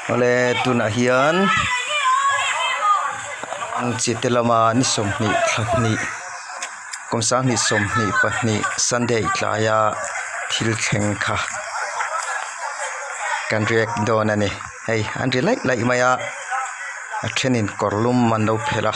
ole tuna hian ang chitelama ni somni thani komsang ni somni pahni Sunday tlaya thil thleng kha kan riak don ani hei an ri lai maya a thenin korlum man lo phela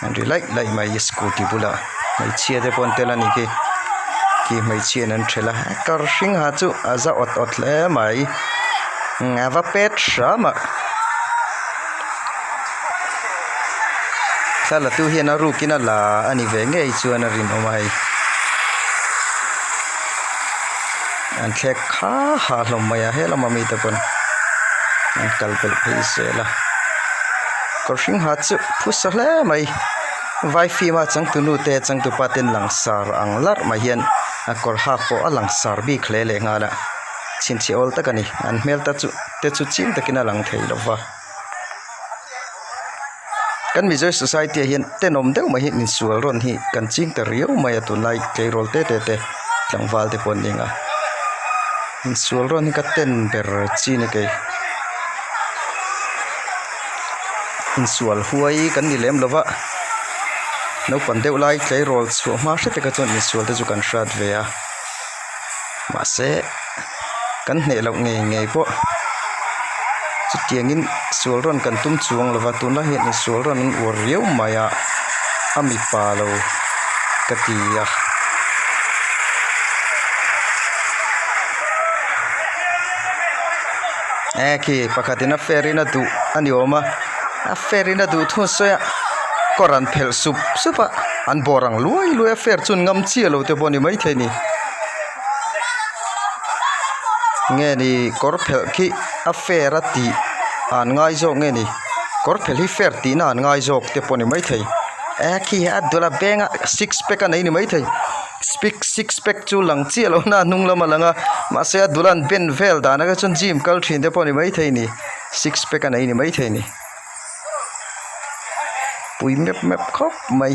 anh đi lại mày scooty bula mày chia để bọn tên là ní ki mày chia nên chơi là car sinh hạt chú aza ot lẽ mày ngava pet sama sao là tu hiền aru kina là anh về nghe chú anh rin omai anh thek khá hà lòng mày hết là mày tập anh kalpel phải sẽ là có sinh hạt chú phus lẽ mày vai phi mà chẳng tu nu te chẳng tu paten langsar ang lar ma hian a kor ha ko a langsar bi khle le nga la chin chi ol takani an mel ta chu te chu chin takina lang thei lova kan mi joy society hian tenom deuh ma hi in sual ron hi kan ching ta riau mai atun lai ke rol te tlangwal te pon ninga in sual ron hi ka ten ber chi ni ke in sual huai kan ni lem lova no pandeu lai clay roll chu ma hre te ka chon insual te chu kan hrat ve a ma se kan hne lo nge po chu tiangin sual ron kan tum chuang lova tun la hian sual ron in ur riau maya ami pa lo katia ki pakhatina ferina du anioma a ferina du thu soya koran phel supa an borang lui fer chun ngam chi lo te boni mai theni nge ni kor phel ki a fer ati an ngai zo nge ni kor phel hi fer ti na an ngai jok te poni mai thei a ki a dola benga six pack an ni mai thei six pack chu lang chi lo na nung lama langa ma se dulan ben vel da na ka chun gym kal thin te poni mai thei ni six pack an ni mai thei ni pui mep khop mai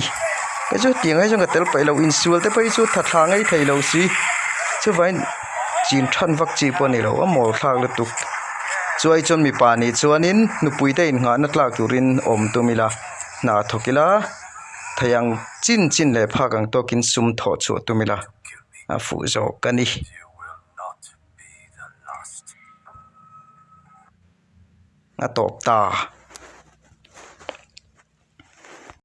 cái chỗ tiếng ấy trong cái tel phải lâu insul te phải chỗ thật thang ấy thầy lâu xí chứ vậy chín thân vắc chi po này lâu mồ thang là tục cho ai chọn mi pa này cho anh nu pui te in ngã nát lạc turin om tu mila na thokila thầy ang chín lệ phá gang to kin sum tho chu tu mila a phụ zo kani a top ta